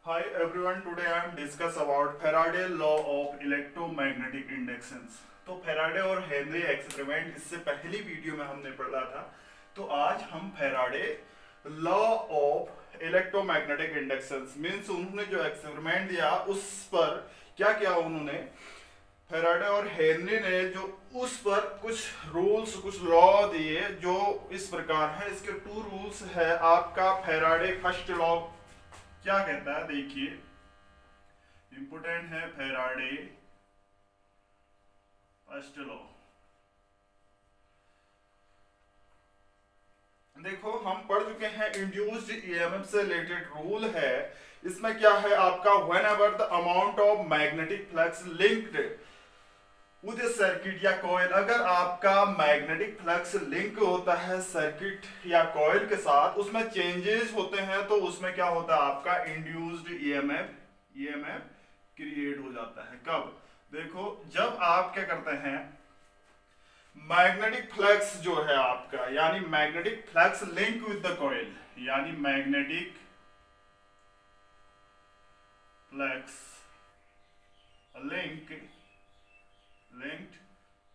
Hi everyone, today I am discuss about Faraday law of electromagnetic inductions। तो Faraday और Henry experiment इससे पहली video में हमने पढ़ा था। तो आज हम Faraday law of electromagnetic inductions means उन्होंने जो एक्सपेरिमेंट दिया उस पर क्या किया उन्होंने, फेराडे और हेनरी ने जो उस पर कुछ रूल्स कुछ लॉ दिए जो इस प्रकार है। इसके टू रूल्स है। आपका फेराडे फर्स्ट लॉ क्या कहता है, देखिए इंपोर्टेंट है फेराडे फर्स्ट लॉ। देखो हम पढ़ चुके हैं इंड्यूस्ड ईएमएफ से रिलेटेड रूल है। इसमें क्या है आपका, when ever the amount of magnetic flux linked with circuit या कॉइल, अगर आपका मैग्नेटिक फ्लक्स लिंक होता है सर्किट या कॉइल के साथ, उसमें चेंजेस होते हैं तो उसमें क्या होता है आपका इंड्यूस्ड ईएमएफ क्रिएट हो जाता है। कब, देखो जब आप क्या करते हैं, मैग्नेटिक फ्लक्स जो है आपका यानी magnetic flux link with the coil, यानी magnetic flux linked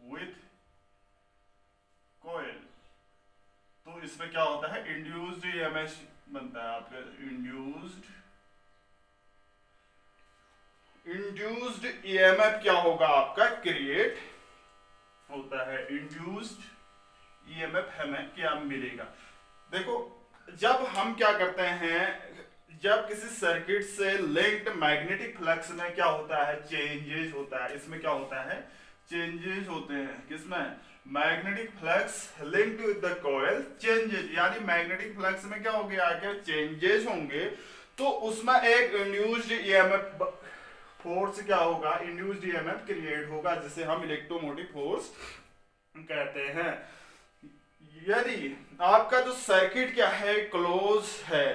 with coil, तो इसमें क्या होता है इंड्यूस्ड ईएमएफ बनता है आपका। इंड्यूस्ड ईएमएफ क्या होगा आपका क्रिएट होता है। इंड्यूस्ड ईएमएफ हमें क्या मिलेगा, देखो जब हम क्या करते हैं, जब किसी सर्किट से लिंक्ड मैग्नेटिक फ्लक्स में क्या होता है चेंजेस होता है। इसमें क्या होता है चेंजेस होते हैं, किसमें, magnetic flux linked with the coil changes, यानी मैग्नेटिक फ्लक्स में क्या हो गया आगे चेंजेस होंगे तो उसमें एक इंड्यूस्ड ईएमएफ फोर्स क्या होगा, इंड्यूस्ड ईएमएफ क्रिएट होगा जिसे हम इलेक्ट्रोमोटिव फोर्स कहते हैं। यदि आपका जो सर्किट क्या है क्लोज है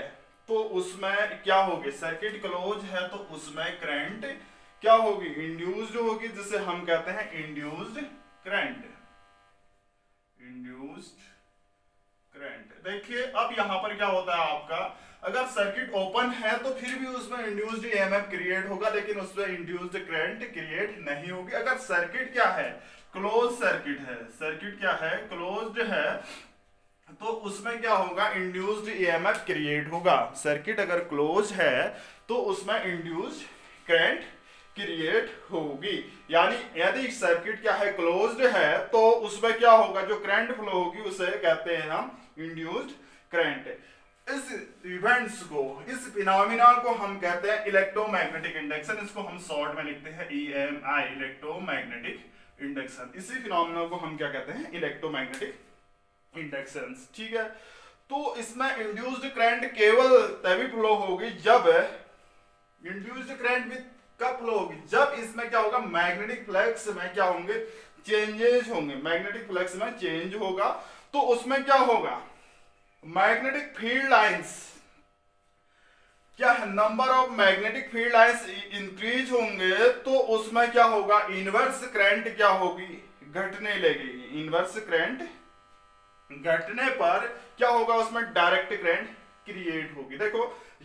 तो उसमें क्या होगी, सर्किट क्लोज है तो उसमें करंट क्या होगी इंड्यूस्ड होगी जिसे हम कहते हैं इंड्यूस्ड करंट। देखिए अब यहां पर क्या होता है आपका, अगर सर्किट ओपन है तो फिर भी उसमें इंड्यूस्ड ईएमएफ क्रिएट होगा लेकिन उसमें इंड्यूस्ड करंट क्रिएट नहीं होगी। अगर सर्किट क्या है क्लोज सर्किट है, सर्किट क्या है क्लोज्ड है तो उसमें क्या होगा इंड्यूस्ड ईएमएफ क्रिएट होगा। सर्किट अगर क्लोज है तो उसमें इंड्यूस्ड करंट क्रिएट होगी, यानी यदि सर्किट क्या है क्लोज्ड है तो उसमें क्या होगा जो करंट फ्लो होगी उसे कहते हैं हम इंड्यूस्ड करंट। इस इवेंट्स को, इस फिनोमिना को हम कहते हैं इलेक्ट्रोमैग्नेटिक इंडक्शन। इसको हम शॉर्ट में लिखते हैं ईएमआई, इलेक्ट्रोमैग्नेटिक इंडक्शन। इसी फिनोमिना को हम क्या कहते हैं इलेक्ट्रोमैग्नेटिक इंडक्शंस, ठीक है। तो इसमें इंड्यूस्ड करंट केवल तभी फ्लो होगी जब इंड्यूस्ड करंट विद कब फ्लो होगी, जब इसमें क्या होगा मैग्नेटिक फ्लक्स में क्या होंगे चेंजेस होंगे, मैग्नेटिक फ्लक्स में चेंज होगा तो उसमें क्या होगा मैग्नेटिक फील्ड लाइंस क्या है, number of magnetic field lines increase होंगे तो उसमें क्या होगा इनवर्स करंट क्या होगी घटने लगेगी। इनवर्स करंट घटने पर क्या होगा उसमें डायरेक्ट करंट क्रिएट होगी। देखो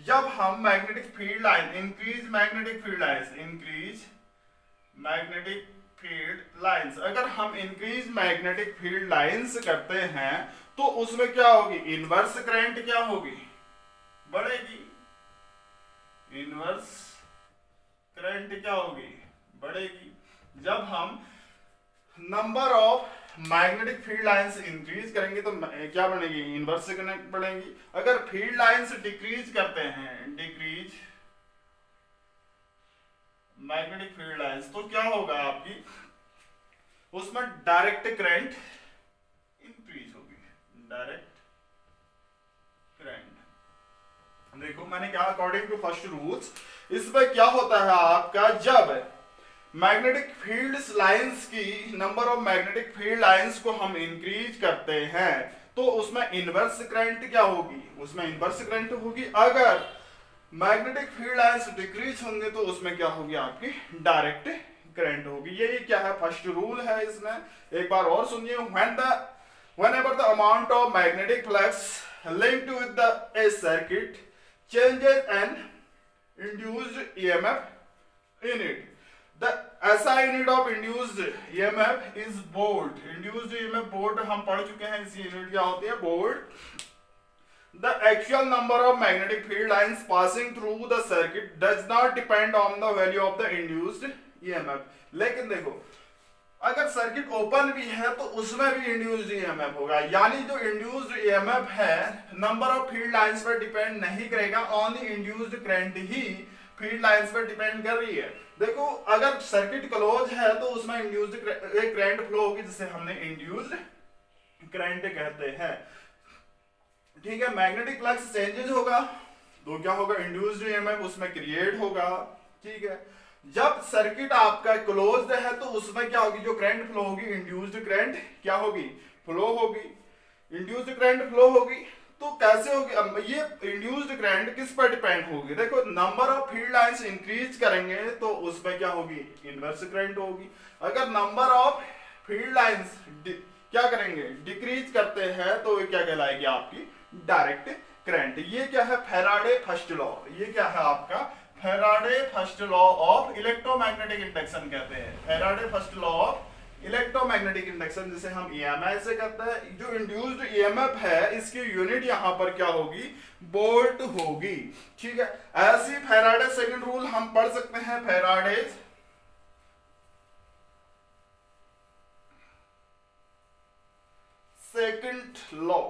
जब हम magnetic field line increase magnetic field lines अगर हम इंक्रीज मैग्नेटिक फील्ड लाइंस करते हैं तो उसमें क्या होगी इनवर्स करंट क्या होगी बढ़ेगी। इनवर्स करंट क्या होगी बढ़ेगी। जब हम number of magnetic field lines increase करेंगे तो क्या बनेगी इनवर्स करंट बढ़ेगी। अगर फील्ड लाइंस डिक्रीज करते हैं, डिक्रीज मैग्नेटिक फील्ड लाइंस तो क्या होगा आपकी उसमें डायरेक्ट करंट इंक्रीज होगी, डायरेक्ट करंट। देखो मैंने कहा अकॉर्डिंग टू फर्स्ट रूल्स इसमें क्या होता है आपका, जब मैग्नेटिक फील्ड लाइंस की number of magnetic field lines को हम इंक्रीज करते हैं तो उसमें इनवर्स करंट क्या होगी, उसमें इनवर्स करंट होगी। अगर मैग्नेटिक फील्ड लाइंस डिक्रीज होंगे तो उसमें क्या होगी आपकी डायरेक्ट करंट होगी। ये क्या है फर्स्ट रूल है। इसमें एक बार और सुनिए, whenever the amount of magnetic flux linked with the a circuit changes and induced EMF in it. The SI unit of induced EMF is volt. Induced EMF volt हम पढ़ चुके हैं, इसकी यूनिट क्या होती है, volt. The actual number of magnetic field lines passing through the circuit does not depend on the value of the induced EMF. लेकिन देखो, अगर सर्किट ओपन भी है तो उसमें भी इंड्यूस्ड ईएमएफ होगा, यानी जो इंड्यूस्ड ईएमएफ है नंबर ऑफ फील्ड लाइंस पर डिपेंड नहीं करेगा, ओनली इंड्यूस्ड करंट ही फील्ड लाइंस पर डिपेंड कर रही है. देखो, अगर सर्किट क्लोज है तो उसमें इंड्यूस्ड करंट फ्लो होगी, जिसे हमने इंड्यूस्ड करंट कहते हैं. ठीक है. मैग्नेटिक फ्लक्स चेंजेस होगा तो क्या होगा, इंड्यूस्ड ईएमएफ उसमें क्रिएट होगा. ठीक है. जब सर्किट आपका क्लोज्ड है तो उसमें क्या होगी, जो करंट फ्लो होगी, इंड्यूस्ड करंट क्या होगी, फ्लो होगी. इंड्यूस्ड करंट फ्लो होगी तो कैसे होगी, ये इंड्यूस्ड करंट किस पर डिपेंड होगी. देखो, number of field lines increase करेंगे तो उसमें क्या होगी, इनवर्स करंट होगी. अगर नंबर ऑफ फील्ड लाइंस क्या करेंगे, डिक्रीज करते हैं तो ये क्या कहलाएगी, आपकी डायरेक्ट करंट. ये क्या है, फैराडे फर्स्ट लॉ. ये क्या है आपका, Faraday first law of electromagnetic induction कहते हैं. Faraday first law of electromagnetic induction, जिसे हम ईएमआई से कहते हैं. जो इंड्यूस्ड ईएमएफ है इसकी यूनिट यहां पर क्या होगी, वोल्ट होगी. ठीक है. ऐसी फैराडे सेकंड रूल हम पढ़ सकते हैं, Faraday second law.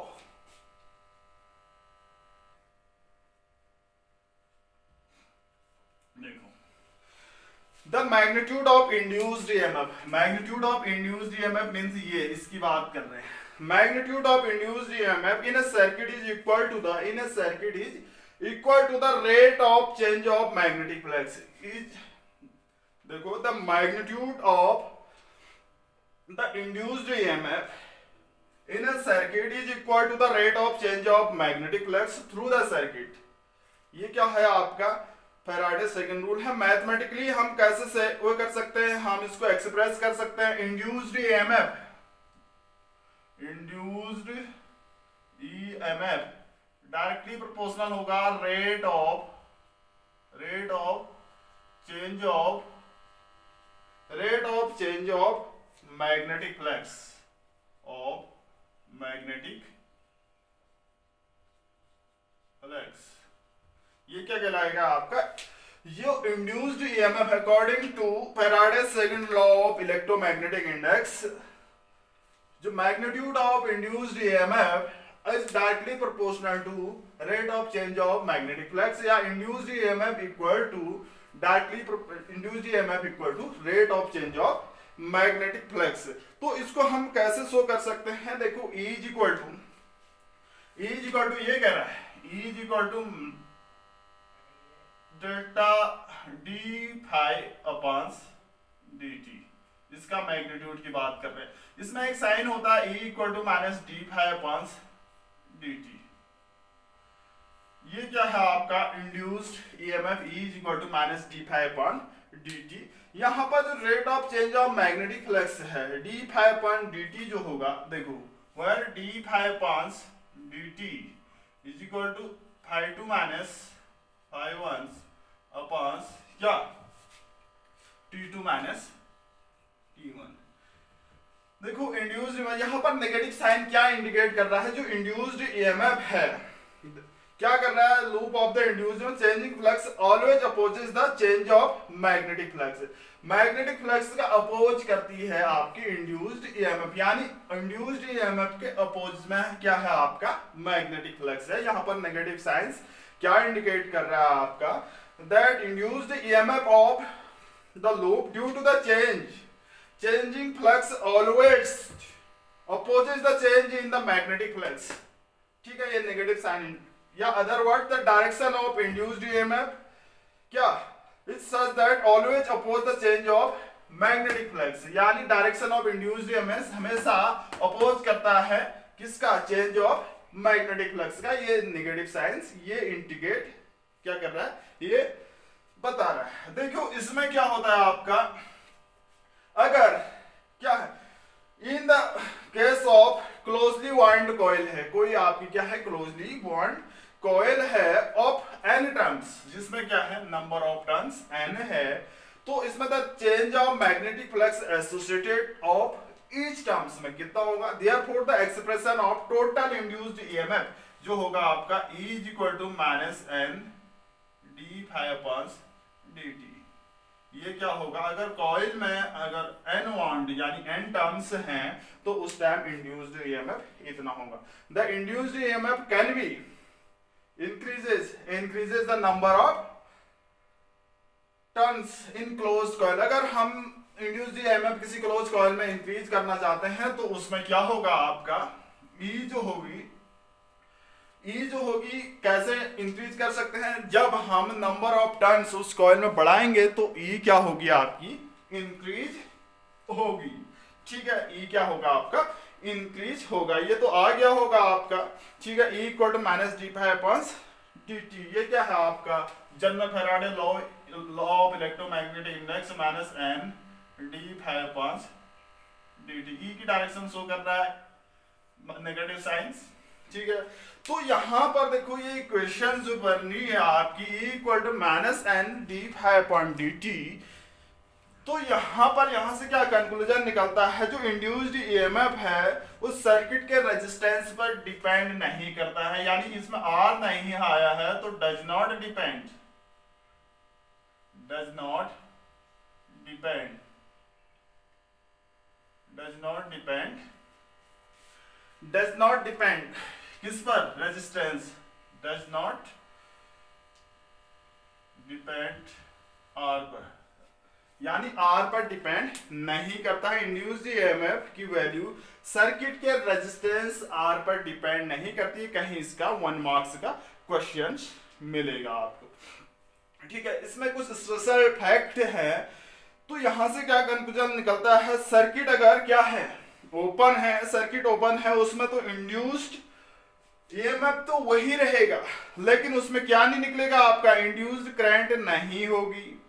The magnitude of induced EMF. Magnitude of induced EMF means ये इसकी बात कर रहे हैं. Magnitude of induced EMF in a circuit is equal to the rate of change of magnetic flux. देखो, the magnitude of the induced EMF in a circuit is equal to the rate of change of magnetic flux through the circuit. ये क्या है आपका, Faraday second rule है. Mathematically हम कैसे से वो कर सकते हैं, हम इसको एक्सप्रेस कर सकते हैं. इंड्यूस्ड ईएमएफ डायरेक्टली प्रोपोर्शनल होगा rate of change of magnetic flux ये क्या कहलाएगा आपका, जो induced EMF according to Faraday second law of electromagnetic index, जो magnitude of induced EMF is directly proportional to rate of change of magnetic flux, या induced EMF equal to rate of change of magnetic flux. तो इसको हम कैसे show कर सकते हैं, देखो, E इज इक्वल टू ये कह रहा है, E is equal to delta d phi upon dt. इसका मैग्नीट्यूड की बात कर रहे हैं. इसमें एक साइन होता है E equal to minus d phi upon dt. ये क्या है आपका induced EMF, E is equal to minus d phi upon dt. यहां पर जो rate of change of magnetic flux है, डी फाई अपॉन dt जो होगा, देखो, where d phi upon dt is equal to phi two minus phi one upon क्या, T2 minus T1. देखो, induced, यहां पर नेगेटिव साइन क्या इंडिकेट कर रहा है, जो इंड्यूस्ड ईएमएफ है क्या कर रहा है, loop of the induced changing flux always opposes the change of magnetic flux. Magnetic flux का अपोज करती है आपकी इंड्यूस्ड ईएमएफ, यानी इंड्यूस्ड ईएमएफ के अपोज में क्या है आपका मैग्नेटिक फ्लक्स है. यहां पर नेगेटिव साइंस क्या इंडिकेट कर रहा है आपका, that induced EMF of the loop due to the changing flux always opposes the change in the magnetic flux. ठीक है, ये नेगेटिव साइन, या other word the direction of induced EMF क्या, it's such that always oppose the change of magnetic flux, यानी direction of induced EMF हमेशा oppose करता है किसका, चेंज ऑफ मैग्नेटिक फ्लक्स का. ये नेगेटिव साइंस ये इंडिकेट क्या कर रहा है, ये बता रहा है. देखो, इसमें क्या होता है आपका, अगर क्या है, in the case of closely wind coil है, कोई आपकी क्या है, क्लोजली वाइंड कॉइल है ऑफ एन टर्म्स, जिसमें क्या है, नंबर ऑफ टर्न्स n है, तो इसमें the change of magnetic flux associated of each terms में कितना होगा, therefore the expression of total induced EMF जो होगा आपका E is equal to minus n d phi upon dt। ये क्या होगा, अगर कॉइल में अगर n वाउंड यानी n टर्म्स हैं तो उस टाइम इंड्यूस्ड ईएमएफ इतना होगा। The induced EMF can be increases the number of turns in closed coil. अगर हम इंड्यूस्ड ईएमएफ किसी क्लोज कॉइल में इंक्रीज करना चाहते हैं तो उसमें क्या होगा आपका E जो होगी कैसे इंक्रीज कर सकते हैं, जब हम नंबर ऑफ टर्न्स उस कॉइल में बढ़ाएंगे तो E क्या होगी आपकी इंक्रीज होगी। ठीक है, E क्या होगा आपका इंक्रीज होगा। ये तो आ गया होगा आपका। ठीक है, E equal to minus d phi upon dt। ये क्या है आपका general Faraday law of electromagnetic index minus n d phi upon dt। E की डायरेक्शन शो कर रहा है नेगेटिव साइंस। ठीक है, तो यहां पर देखो ये इक्वेशन जो बननी है आपकी E equal to minus n d phi upon dt। तो यहां से क्या कंक्लूजन निकलता है, जो इंड्यूस्ड ईएमएफ है उस सर्किट के रेजिस्टेंस पर डिपेंड नहीं करता है, यानी इसमें R नहीं आया है तो डज नॉट डिपेंड किस पर, resistance does not depend R पर, यानी R पर डिपेंड नहीं करता है। इंड्यूस्ड ईएमएफ की वैल्यू सर्किट के रेजिस्टेंस R पर डिपेंड नहीं करती है। कहीं इसका 1 मार्क्स का क्वेश्चन मिलेगा आपको। ठीक है, इसमें कुछ स्पेशल फैक्ट है। तो यहां से क्या कंक्लूजन निकलता है, सर्किट अगर क्या है ओपन है, सर्किट ओपन है, उसमें तो इंड्यूस्ड ईएमएफ तो वही रहेगा, लेकिन उसमें क्या नहीं निकलेगा आपका, इंड्यूस्ड करंट नहीं होगी।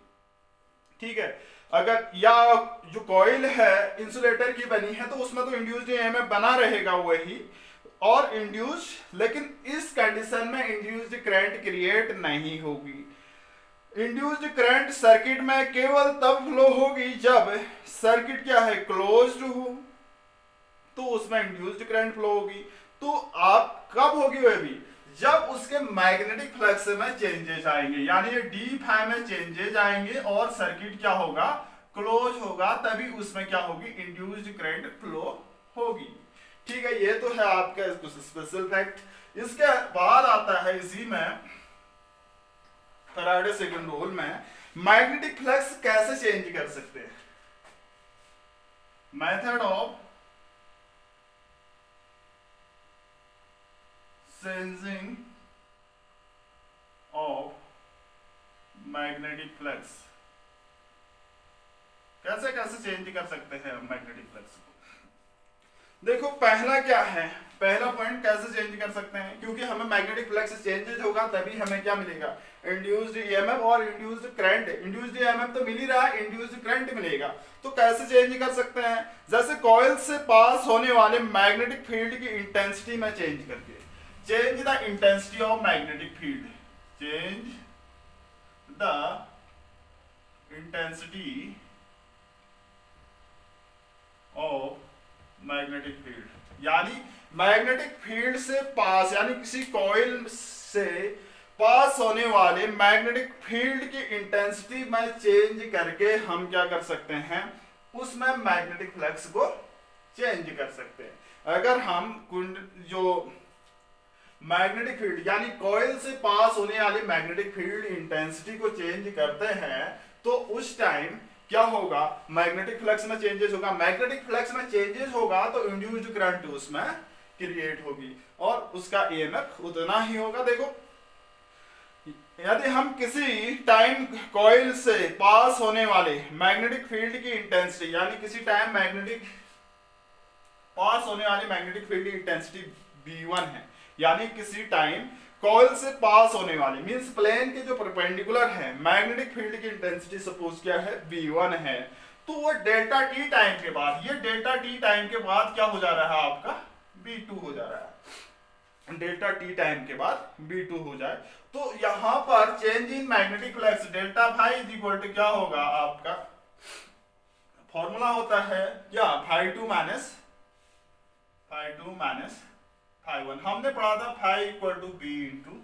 ठीक है, अगर या जो कॉइल है इंसुलेटर की बनी है तो उसमें तो इंड्यूस्ड ईएमएफ बना रहेगा वही और इंड्यूस्ड, लेकिन इस कंडीशन में इंड्यूस्ड करंट क्रिएट नहीं होगी। इंड्यूस्ड करंट सर्किट में केवल तब फ्लो होगी जब सर्किट क्या है क्लोज्ड हो, तो उसमें इंड्यूस्ड करंट फ्लो होगी। तो आप कब होगी वह भी, जब उसके मैग्नेटिक फ्लक्स में चेंजेस आएंगे, यानी ये डी फाई में चेंजेस आएंगे और सर्किट क्या होगा क्लोज होगा, तभी उसमें क्या होगी इंड्यूस्ड करंट फ्लो होगी। ठीक है, ये तो है आपका कुछ स्पेशल फैक्ट। इसके बाद आता है इसी में फैराडे सेकंड रूल में मैग्नेटिक फ्लक्स कैसे चेंज कर सकते हैं, method of changing of magnetic flux. कैसे कैसे चेंज कर सकते हैं मैग्नेटिक फ्लक्स को। देखो पहला क्या है, पहला पॉइंट कैसे चेंज कर सकते हैं, क्योंकि हमें मैग्नेटिक फ्लक्स चेंजेज होगा तभी हमें क्या मिलेगा इंड्यूस्ड ईएमएफ और इंड्यूस्ड करंट। इंड्यूस्ड ईएमएफ तो मिल ही रहा है, इंड्यूस्ड करंट मिलेगा। तो कैसे चेंज कर सकते हैं, जैसे कॉइल से पास होने वाले मैग्नेटिक फील्ड की इंटेंसिटी में चेंज करके, change the intensity of magnetic field, change the intensity of magnetic field, यानी मैग्नेटिक फील्ड से पास, यानी किसी कॉइल से पास होने वाले मैग्नेटिक फील्ड की इंटेंसिटी में चेंज करके हम क्या कर सकते हैं, उसमें मैग्नेटिक फ्लक्स को चेंज कर सकते हैं। अगर हम जो मैग्नेटिक फील्ड यानी कॉइल से पास होने वाली मैग्नेटिक फील्ड इंटेंसिटी को चेंज करते हैं तो उस टाइम क्या होगा, मैग्नेटिक फ्लक्स में चेंजेस होगा। मैग्नेटिक फ्लक्स में चेंजेस होगा तो इंड्यूस्ड करंट उसमें क्रिएट होगी और उसका ईएमएफ उतना ही होगा। देखो यदि हम किसी टाइम कॉइल से पास होने वाले मैग्नेटिक फील्ड की इंटेंसिटी, यानी किसी टाइम मैग्नेटिक पास होने वाली मैग्नेटिक फील्ड की इंटेंसिटी V1 है, यानी किसी टाइम कॉइल से पास होने वाली मींस प्लेन के जो परपेंडिकुलर है मैग्नेटिक फील्ड की इंटेंसिटी सपोज क्या है V1 है, तो वो डेल्टा टी टाइम के बाद, ये डेल्टा टी टाइम के बाद क्या हो जा रहा है आपका V2 हो जा रहा है। डेल्टा टी टाइम के बाद V2 हो जाए, तो यहां पर change in magnetic flux delta phi is equal to क्या होगा आपका, फॉर्मूला होता है क्या, phi two minus phi one. हमने पढ़ा था phi equal to B into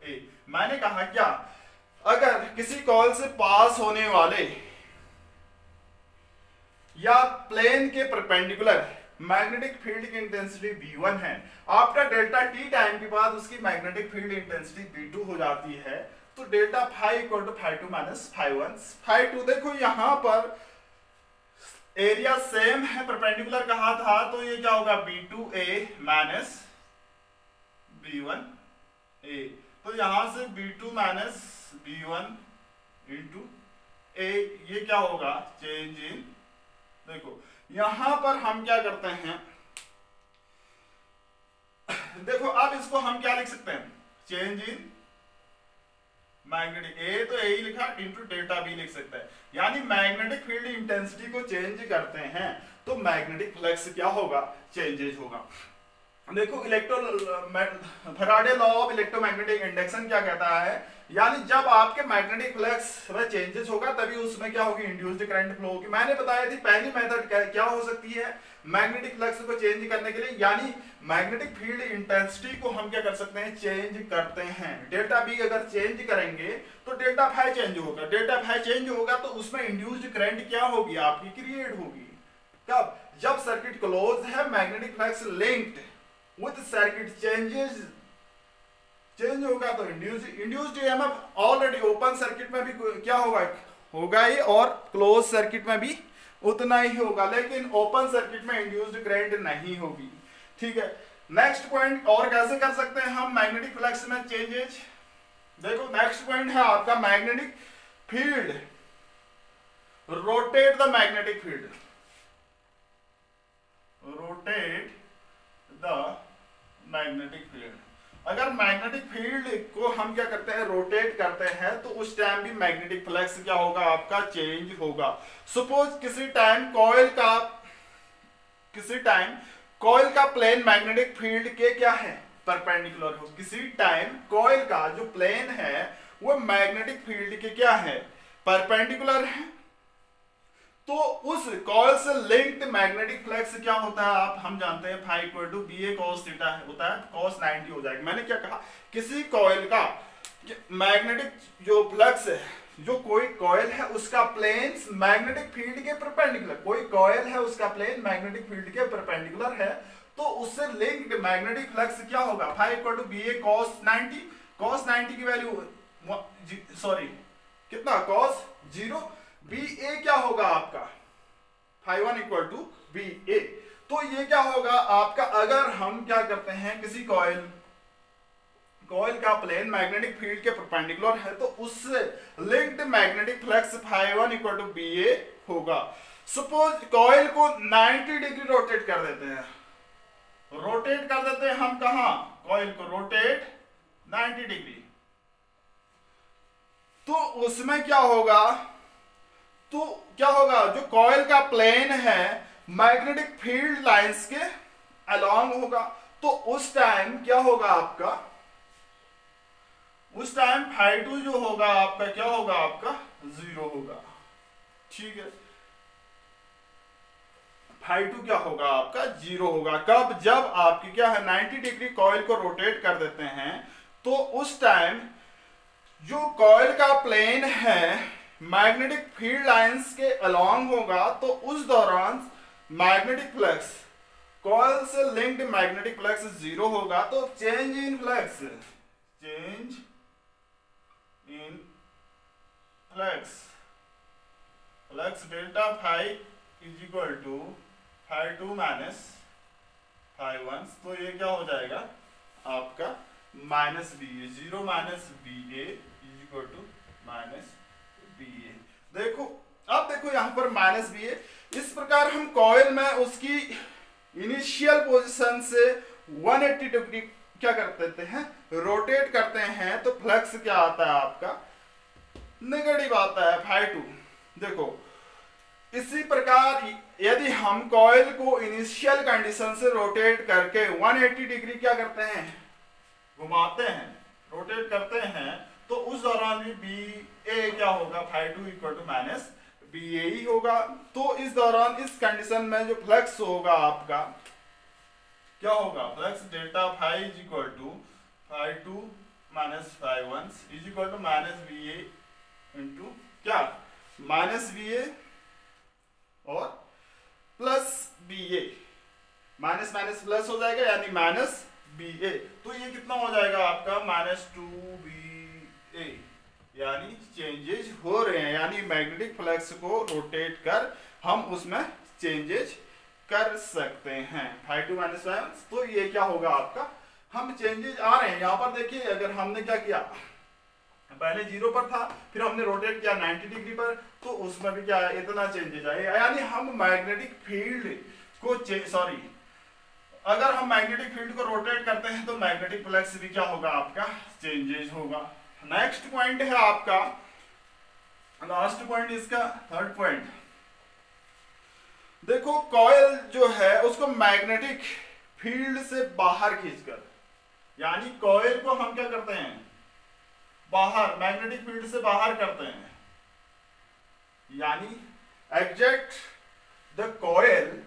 A. मैंने कहा क्या, अगर किसी कॉइल से पास होने वाले या प्लेन के परपेंडिकुलर मैग्नेटिक फील्ड की इंटेंसिटी V1 है, आफ्टर डेल्टा टी टाइम के बाद उसकी मैग्नेटिक फील्ड इंटेंसिटी V2 हो जाती है, तो delta phi equal to phi two minus phi one. Phi two देखो यहां पर एरिया सेम है, परपेंडिकुलर कहा था, तो ये क्या होगा B2A माइनस B1A। तो यहां से B2 minus B1 into A, ये क्या होगा चेंज इन, देखो यहां पर हम क्या करते हैं, देखो अब इसको हम क्या लिख सकते हैं, चेंज इन मैग्नेटिक, ए तो ए ही लिखा इंटू डेल्टा बी लिख सकते हैं, यानी मैग्नेटिक फील्ड इंटेंसिटी को चेंज करते हैं तो मैग्नेटिक फ्लक्स क्या होगा, चेंजेज होगा। देखो Faraday law of electromagnetic induction क्या कहता है, यानी जब आपके मैग्नेटिक फ्लक्स में चेंजेस होगा तभी उसमें क्या होगी, इंड्यूस्ड करंट फ्लो होगी। मैंने बताया थी पहली मेथड क्या हो सकती है मैग्नेटिक फ्लक्स को चेंज करने के लिए, यानी मैग्नेटिक फील्ड इंटेंसिटी को हम क्या कर सकते हैं, चेंज करते हैं। डेल्टा बी अगर चेंज करेंगे तो डेल्टा फाई चेंज होगा, डेल्टा फाई चेंज होगा तो उसमें इंड्यूस्ड करंट क्या होगी आपकी, क्रिएट होगी। कब, जब सर्किट क्लोज है, magnetic flux linked with circuit change होगा तो induced EMF already open circuit में भी क्या होगा ही, और क्लोज सर्किट में भी उतना ही होगा, लेकिन ओपन सर्किट में इंड्यूस्ड करंट नहीं होगी। ठीक है, नेक्स्ट पॉइंट और कैसे कर सकते हैं हम मैग्नेटिक फ्लक्स में चेंजेस, देखो नेक्स्ट पॉइंट है आपका magnetic field, rotate the magnetic field, rotate the magnetic field. अगर मैग्नेटिक फील्ड को हम क्या करते हैं, रोटेट करते हैं, तो उस टाइम भी मैग्नेटिक फ्लक्स क्या होगा आपका, चेंज होगा। सपोज किसी टाइम कॉइल का प्लेन मैग्नेटिक फील्ड के क्या है, परपेंडिकुलर हो। किसी टाइम कॉइल का जो प्लेन है वो मैग्नेटिक फील्ड के क्या है, परपेंडिकुलर है, तो उस कॉइल से लिंक्ड मैग्नेटिक फ्लक्स क्या होता है, आप हम जानते हैं phi equal to B A cos theta होता है, कॉस 90 हो जाएगा। मैंने क्या कहा, किसी कॉइल का मैग्नेटिक जो फ्लक्स है, जो कोई कॉइल है उसका प्लेन मैग्नेटिक फील्ड के परपेंडिकुलर, कोई कॉइल है उसका प्लेन मैग्नेटिक फील्ड के परपेंडिकुलर है, तो उससे लिंक्ड मैग्नेटिक फ्लक्स क्या होगा, phi equal to B A cos 90। Cos 90 की वैल्यू सॉरी कितना, कॉस 0, बी ए क्या होगा आपका, phi one equal to B A. तो ये क्या होगा आपका, अगर हम क्या करते हैं, किसी कॉइल का प्लेन मैग्नेटिक फील्ड के परपेंडिकुलर है, तो उससे linked magnetic flux phi one equal to B A होगा। सपोज कॉइल को 90 डिग्री रोटेट कर देते हैं, हम कहा, कॉइल को रोटेट 90 डिग्री, तो उसमें क्या होगा, जो कॉइल का प्लेन है मैग्नेटिक फील्ड लाइंस के अलोंग होगा, तो उस टाइम क्या होगा आपका, उस टाइम फाई टू जो होगा आपका क्या होगा आपका, 0 होगा। ठीक है, फाई टू क्या होगा आपका, 0 होगा। कब, जब आपकी क्या है 90 डिग्री कॉइल को रोटेट कर देते हैं, तो उस टाइम जो कॉइल का प्लेन है मैग्नेटिक फील्ड लाइंस के अलोंग होगा, तो उस दौरान मैग्नेटिक फ्लक्स, कॉइल से लिंक्ड मैग्नेटिक फ्लक्स 0 होगा, तो change in flux delta phi is equal to phi two minus phi one, तो ये क्या हो जाएगा आपका minus B A, 0 minus B A is equal to minus B A. देखो अब देखो यहां पर माइनस बी ए, इस प्रकार हम कॉइल में उसकी इनिशियल पोजीशन से 180 डिग्री क्या कर देते हैं, रोटेट करते हैं, तो फ्लक्स क्या आता है आपका, नेगेटिव आता है, फाई टू। देखो इसी प्रकार यदि हम कॉइल को इनिशियल कंडीशन से रोटेट करके 180 डिग्री क्या करते हैं, घुमाते हैं, रोटेट करते हैं तो उस दौरान भी बी ए क्या होगा, phi two equal to minus B A ही होगा। तो इस दौरान इस कंडीशन में जो फ्लक्स होगा आपका क्या होगा, flux delta phi is equal to phi two minus phi one is equal to minus B A into क्या, माइनस बी ए और plus B A, minus minus plus हो जाएगा यानी माइनस बी ए। तो ये कितना हो जाएगा आपका माइनस टू बी ए, यानी चेंजेज हो रहे हैं, यानी मैग्नेटिक फ्लक्स को रोटेट कर हम उसमें चेंजेज कर सकते हैं। फाई टू माइनस फाई, तो ये क्या होगा आपका, हम चेंजेज आ रहे हैं। यहाँ पर देखिए अगर हमने क्या किया, पहले 0 पर था, फिर हमने रोटेट किया 90 डिग्री पर, तो उसमें भी क्या है, इतना चेंजेज आए, यानी हम मैग्नेटिक फील्ड को सॉरी अगर हम मैग्नेटिक फील्ड को रोटेट करते हैं तो मैग्नेटिक फ्लक्स भी क्या होगा आपका, चेंजेज होगा। नेक्स्ट पॉइंट है आपका, लास्ट पॉइंट इसका, थर्ड पॉइंट देखो, कॉइल जो है उसको मैग्नेटिक फील्ड से बाहर खींचकर, यानी कॉइल को हम क्या करते हैं, बाहर मैग्नेटिक फील्ड से बाहर करते हैं, यानी exact the coil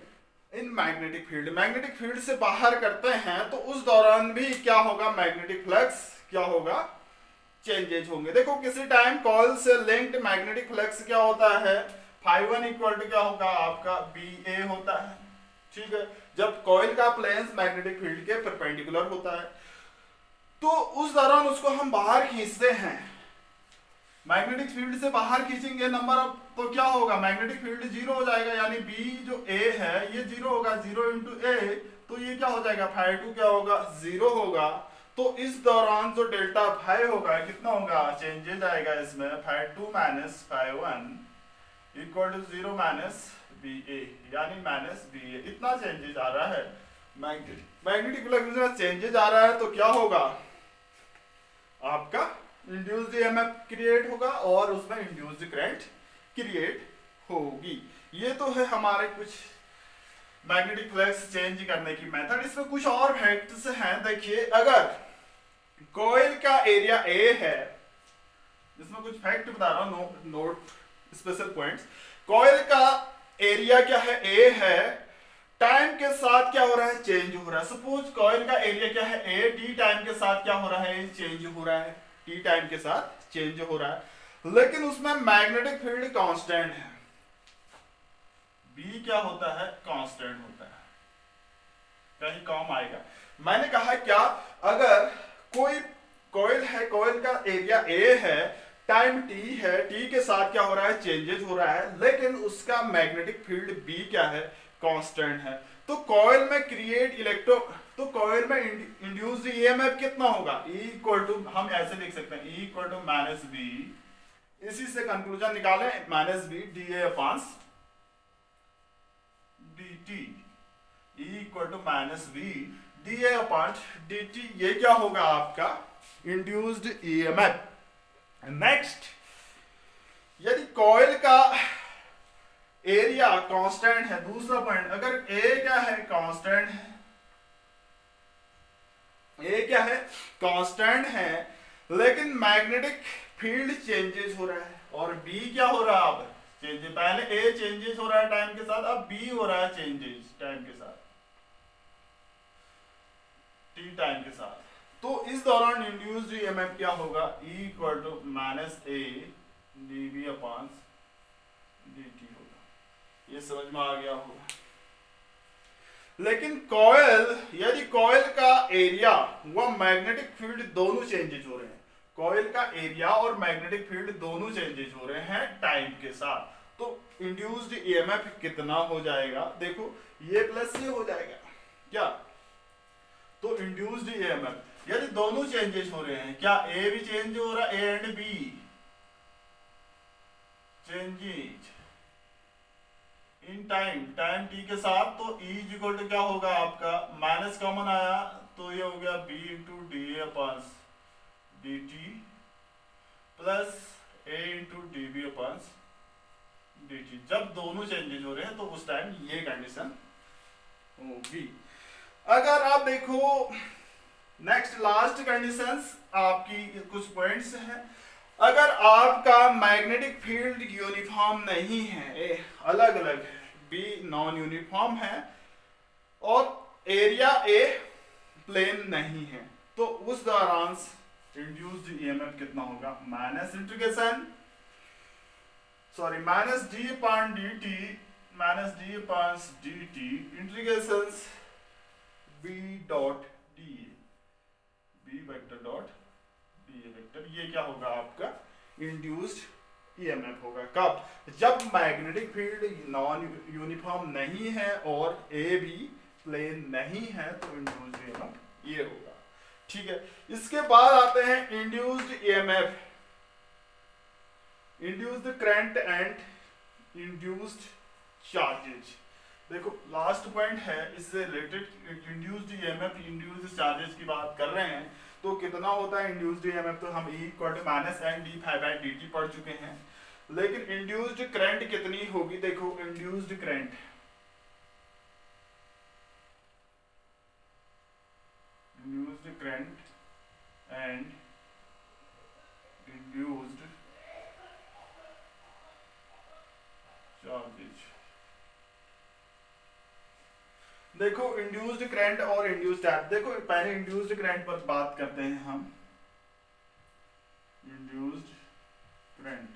in magnetic field, magnetic field से बाहर करते हैं तो उस दौरान भी क्या होगा, मैग्नेटिक फ्लक्स क्या होगा, चेंजेज होंगे। देखो किसी टाइम कॉइल से लिंक्ड मैग्नेटिक फ्लक्स क्या होता है, फाई वन इक्वल टू क्या होगा आपका, बी ए होता है, ठीक है। जब कॉइल का प्लेन्स मैग्नेटिक फील्ड के परपेंडिकुलर होता है तो उस दौरान उसको हम बाहर खींचते हैं, मैग्नेटिक फील्ड से बाहर खींचेंगे नंबर ऑफ, तो क्या होगा, मैग्नेटिक फील्ड 0 हो जाएगा, यानी बी जो ए है ये 0 होगा, 0 इंटू ए, तो ये क्या हो जाएगा, फाई टू क्या होगा, 0 होगा। तो इस दौरान जो डेल्टा फाई होगा कितना होगा, चेंजेज आएगा इसमें, phi two minus phi one equal to 0 minus B A, यानी माइनस बी ए, इतना चेंजेज आ रहा है मैग्नेटिक फ्लक्स में चेंजेज आ रहा है, तो क्या होगा आपका इंड्यूस्ड ईएमएफ क्रिएट होगा और उसमें इंड्यूस्ड करंट क्रिएट होगी। ये तो है हमारे कुछ मैग्नेटिक फ्लक्स चेंज करने की मेथड। इसमें कुछ और फैक्ट्स हैं, देखिए अगर कॉइल का एरिया ए है, इसमें कुछ फैक्ट बता रहा हूं, नोट स्पेशल पॉइंट्स, कॉइल का एरिया क्या है, ए है, टाइम के साथ क्या हो रहा है, चेंज हो रहा है। सपोज कॉइल का एरिया क्या है, ए, टी टाइम के साथ क्या हो रहा है, चेंज हो रहा है, टी टाइम के साथ चेंज हो रहा है, लेकिन उसमें मैग्नेटिक फील्ड कांस्टेंट है, बी क्या होता है, कांस्टेंट होता है, कहीं कम आएगा। मैंने कहा क्या, अगर कोई कॉइल है, कॉइल का एरिया ए है, टाइम टी है, टी के साथ क्या हो रहा है, चेंजेस हो रहा है, लेकिन उसका मैग्नेटिक फील्ड बी क्या है, कांस्टेंट है, तो कॉइल में क्रिएट इलेक्ट्रो, तो कॉइल में इंड्यूस्ड ईएमएफ कितना होगा, E इक्वल टू, हम ऐसे लिख सकते हैं, E equal to minus B, इसी से कंक्लूजन निकालें, minus B d A upon d t, E equal to minus B d A upon d T, ये क्या होगा आपका इंड्यूस्ड ईएमएफ। नेक्स्ट, यदि कॉइल का एरिया कांस्टेंट है, दूसरा पॉइंट, अगर ए क्या है, कांस्टेंट है, ए क्या है, कांस्टेंट है, लेकिन मैग्नेटिक फील्ड चेंजेस हो रहा है, और बी क्या हो रहा है, अब चेंजेस, पहले ए चेंजेस हो रहा है टाइम के साथ, अब बी हो रहा है चेंजेस टाइम के साथ, टी टाइम के साथ, तो इस दौरान इंड्यूस्ड ईएमएफ क्या होगा, E equal to minus A d B upon d t होगा। ये समझ में आ गया होगा। लेकिन कॉइल, यदि कॉइल का एरिया व मैग्नेटिक फील्ड दोनों चेंजेस हो रहे हैं, कॉइल का एरिया और मैग्नेटिक फील्ड दोनों चेंजेस हो रहे हैं टाइम के साथ, तो इंड्यूस्ड ईएमएफ कितना हो जाएगा, देखो ये प्लस ये हो जाएगा क्या, तो इंड्यूस्ड ईएमएफ यदि दोनों चेंजेस हो रहे हैं, क्या ए भी चेंज हो रहा है, A and B changes in time, time t के साथ, तो E इक्वल टू क्या होगा आपका, माइनस कॉमन आया तो ये हो गया B into d A upon d t plus A into d B upon d t. जब दोनों चेंजेस हो रहे हैं तो उस टाइम ये कंडीशन होगी। अगर आप देखो नेक्स्ट लास्ट कंडीशंस आपकी कुछ पॉइंट्स हैं। अगर आपका मैग्नेटिक फील्ड यूनिफॉर्म नहीं है, ए अलग अलग है, बी नॉन यूनिफॉर्म है और एरिया ए प्लेन नहीं है, तो उस दौरान इंड्यूस्ड ईएमएफ कितना होगा? Minus integration minus d upon d t integration B dot d B vector dot d vector, ये क्या होगा आपका इंड्यूस्ड ईएमएफ होगा। कब? जब मैग्नेटिक फील्ड नॉन यूनिफॉर्म नहीं है और ए भी प्लेन नहीं है, तो इंड्यूस्ड ईएमएफ ये होगा। ठीक है, इसके बाद आते हैं induced EMF, induced current and induced charges. देखो लास्ट पॉइंट है, इससे related induced EMF induced charges की बात कर रहे हैं, तो कितना होता है इंड्यूस्ड ईएमएफ? तो हम E minus N D phi by d t पढ़ चुके हैं, लेकिन इंड्यूस्ड करंट कितनी होगी? देखो induced current and induced charges. देखो इंड्यूस्ड करंट और इंड्यूस्ड चार्ज, देखो पहले इंड्यूस्ड करंट पर बात करते हैं हम। इंड्यूस्ड करंट,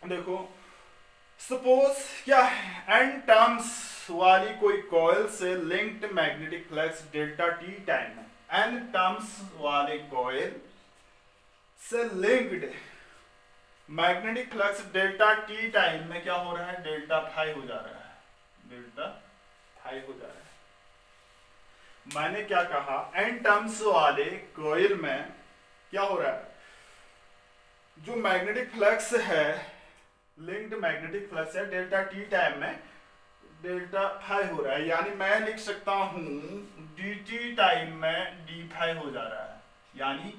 देखो सपोज क्या है, एन टर्म्स वाली कोई कॉइल से linked magnetic flux delta T time में, एन टर्म्स वाले कॉइल से linked magnetic flux delta T time में क्या हो रहा है? डेल्टा फाई हो जा रहा है, डेल्टा फाई हो जा रहा है। मैंने क्या कहा? एन टर्म्स वाले कॉइल में क्या हो रहा है? जो मैग्नेटिक फ्लक्स है, लिंक्ड मैग्नेटिक फ्लक्स है, डेल्टा टी टाइम में डेल्टा फाई हो रहा है, यानी मैं लिख सकता हूं डी टी टाइम में डी फाई हो जा रहा है। यानी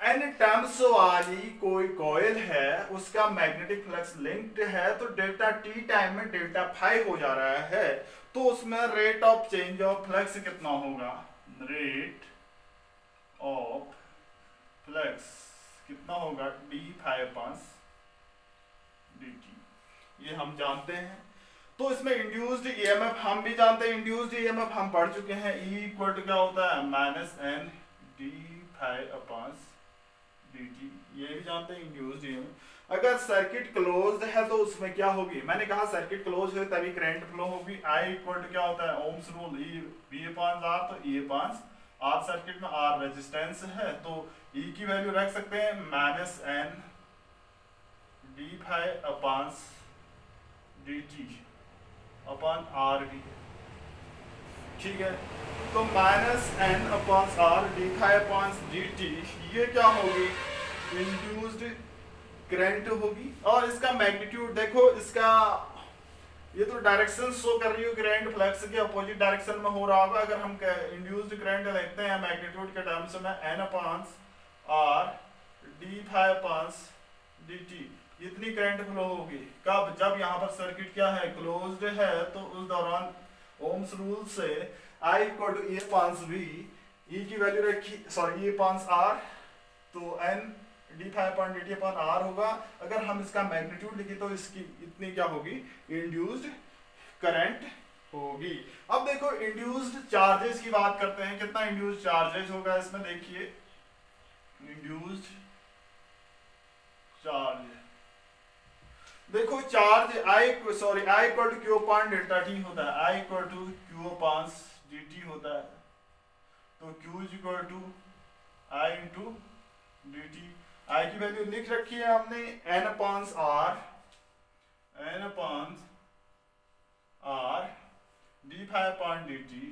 एन टर्म्स वाली कोई कॉइल है, उसका मैग्नेटिक फ्लक्स लिंक्ड है, तो डेल्टा टी टाइम में डेल्टा फाई हो जा रहा है, तो उसमें rate of change of flux कितना होगा? रेट ऑफ फ्लक्स कितना होगा? डी फाई पास डी टी, ये हम जानते हैं। तो इसमें इंड्यूस्ड ईएमएफ हम भी जानते हैं, इंड्यूस्ड ईएमएफ हम पढ़ चुके हैं, E इक्वल टू क्या होता है? Minus N D phi upon D T, ये भी जानते हैं इंड्यूस्ड ईएमएफ। अगर सर्किट क्लोज्ड है तो उसमें क्या होगी? मैंने कहा सर्किट क्लोज है तभी करंट फ्लो होगी। I इक्वल टू क्या होता है? Ohm's rule, E V upon R, तो E अपान R, सर्किट में R रेजिस्टेंस है, तो E की वैल्यू रख सकते हैं minus N D phi upon d t upon R भी, ठीक है। तो minus N upon R d phi upon d T, ये क्या होगी? इंड्यूस्ड करंट होगी। और इसका मैग्नीट्यूड देखो, इसका ये तो डायरेक्शन शो कर रही हो करंट फ्लक्स के अपोजिट डायरेक्शन में हो रहा होगा। अगर हम इंड्यूस्ड करंट लिखते हैं मैग्नीट्यूड के टर्म्स में, N upon R d phi upon d T, इतनी करंट फ्लो होगी। कब? जब यहाँ पर सर्किट क्या है? क्लोज्ड है, तो उस दौरान ओम्स रूल से I equal to E upon V, E की वैल्यू रखी, सॉरी E अपान R, तो N d phi upon d t upon R होगा। अगर हम इसका मैग्नीट्यूड लिखी तो इसकी इतनी क्या होगी? इंड्यूस्ड करंट होगी। अब देखो इंड्यूस्ड चार्जेस की बात करते हैं, कितना इंड्यूस्ड चार्जेस होगा इसमें? देखिए इंड्यूस्ड चार्ज, देखो charge I equal to Q upon delta t होता है, I equal to Q upon d t होता है, तो Q is equal to I into d t. I की वैल्यू लिख रखी है हमने N upon R d phi upon d t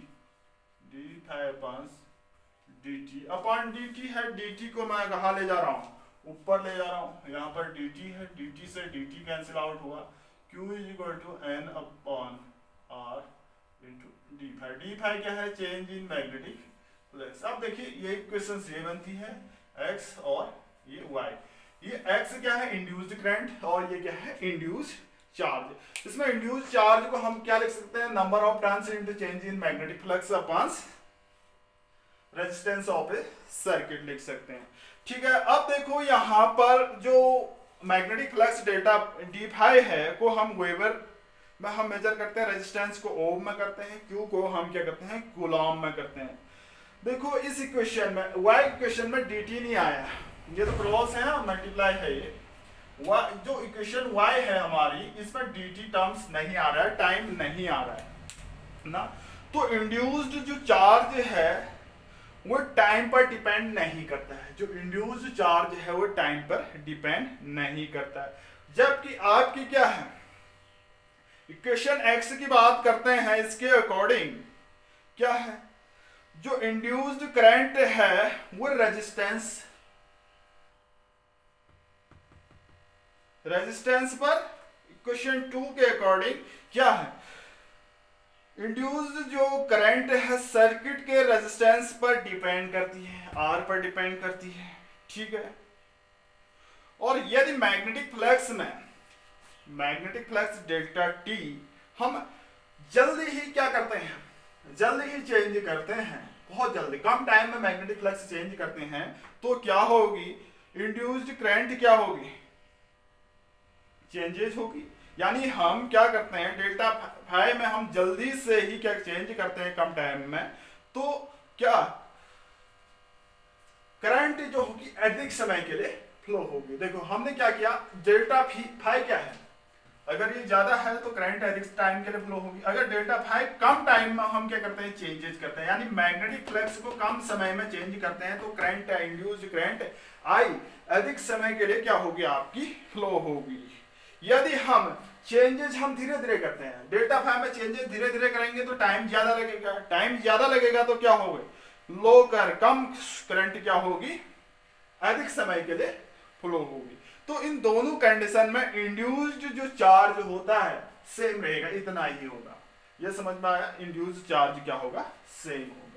upon d t है। डी टी को मैं कहाँ ले जा रहा हूँ? ऊपर ले जा रहा हूँ, यहाँ पर डी टी है, डी टी से डी टी कैंसिल आउट हुआ, Q is equal to N upon R into d phi. D phi क्या है? Change in magnetic flux. अब देखिए ये इक्वेशन ये बनती है x और ये y। ये x क्या है? इंड्यूस्ड करंट, और ये क्या है? Induced charge. इसमें इंड्यूस चार्ज को हम क्या लिख सकते हैं, number of turns into change in magnetic flux upon resistance of A circuit लिख सकते हैं। ठीक है, अब देखो यहाँ पर जो magnetic flux delta d phi है को हम वेबर में हम मेजर करते हैं, रेजिस्टेंस को ओम में करते हैं, क्यू को हम क्या करते हैं, कूलॉम में करते हैं। देखो इस इक्वेशन में y इक्वेशन में dt नहीं आया, ये तो क्रॉस है ना, मल्टीप्लाई है ये जो इक्वेशन y है हमारी, इसमें dt टर्म्स नहीं आ रहा है, टाइम नहीं आ रहा है ना। तो इंड्यूस्ड जो चार्ज है वो टाइम पर डिपेंड नहीं करता है, जो इंड्यूस्ड चार्ज है वो टाइम पर डिपेंड नहीं करता है। जबकि आपकी क्या है, इक्वेशन x की बात करते हैं, इसके अकॉर्डिंग क्या है, जो इंड्यूस्ड करंट है वो रेजिस्टेंस पर इक्वेशन 2 के अकॉर्डिंग क्या है, इंड्यूस्ड जो करंट है सर्किट के रेजिस्टेंस पर डिपेंड करती है, आर पर डिपेंड करती है। ठीक है, और यदि मैग्नेटिक फ्लक्स डेल्टा टी हम जल्दी ही क्या करते हैं, जल्दी ही चेंज करते हैं, बहुत जल्दी कम टाइम में मैग्नेटिक फ्लक्स चेंज करते हैं, तो क्या होगी, इंड्यूस्ड करंट क्या होगी, चेंजेस होगी। यानी हम क्या करते हैं, डेल्टा फाई में हम जल्दी से ही क्या चेंज करते हैं कम टाइम में, तो क्या करंट जो होगी अधिक समय के लिए फ्लो होगी। देखो हमने क्या किया, डेल्टा फाई क्या है, अगर ये ज्यादा है तो करंट अधिक टाइम के लिए फ्लो होगी, अगर डेल्टा फाई कम टाइम में हम क्या करते हैं, चेंजेस करते हैं, यानी मैग्नेटिक फ्लक्स को कम समय में चेंज करते हैं, तो करंट इंड्यूस्ड करंट आई अधिक समय के लिए क्या होगी, आपकी फ्लो होगी। यदि हम चेंजेस हम धीरे धीरे करते हैं, डेल्टा फाई में चेंजेस धीरे धीरे करेंगे तो टाइम ज्यादा लगेगा, टाइम ज्यादा लगेगा तो क्या होगा, लो कर कम करंट क्या होगी, अधिक समय के लिए फ्लो होगी। तो इन दोनों कंडीशन में इंड्यूस्ड जो चार्ज होता है सेम रहेगा, इतना ही होगा। ये समझ में आया, इंड्यूस्ड चार्ज क्या होगा, सेम होगा।